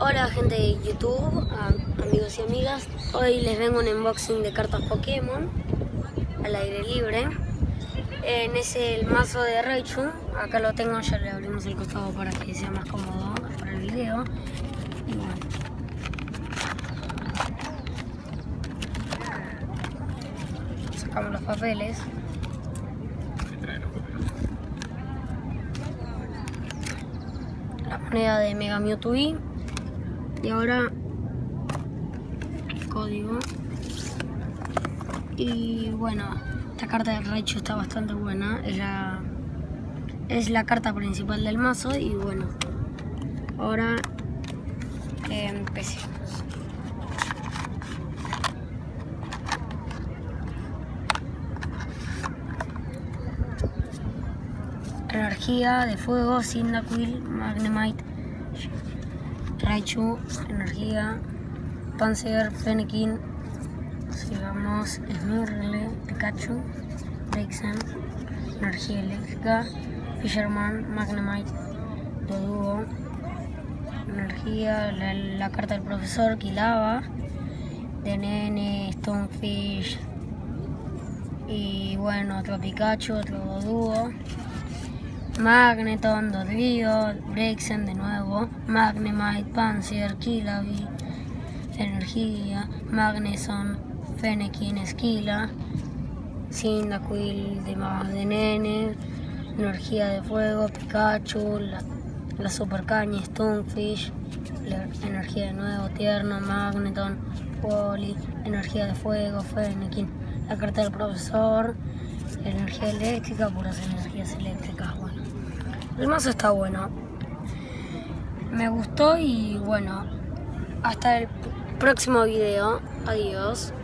Hola gente de YouTube, amigos y amigas. Hoy les vengo un unboxing de cartas Pokémon al aire libre. Es el mazo de Raichu. Acá lo tengo, ya le abrimos el costado para que sea más cómodo para el video. Y bueno. Sacamos los papeles. La moneda de Mega Mewtwo. Y ahora el código. Y bueno, esta carta de Raichu está bastante buena. Es la carta principal del mazo. Y bueno, ahora empecemos. Energía de fuego, Cyndaquil, Magnemite, Raichu, energía, Panzer, Fennekin, sigamos, Snurle, Pikachu, Vexen, energía eléctrica, Fisherman, Magnemite, Doduo, energía, la carta del profesor, Kilava, de Nene, Stonefish, y bueno, otro Pikachu, otro Doduo. Magneton, Dodrio, Brexen de nuevo, Magnemite, Panzer, Killavi, energía, Magneson, Fennekin, Esquila, Cyndaquil de Nene, energía de fuego, Pikachu, la super caña, Stonefish, energía de nuevo, Tierno, Magneton, Wally, energía de fuego, Fennekin, la carta del profesor, energía eléctrica, puras energías eléctricas. Bueno, el mazo está bueno, me gustó y bueno, hasta el próximo video, adiós.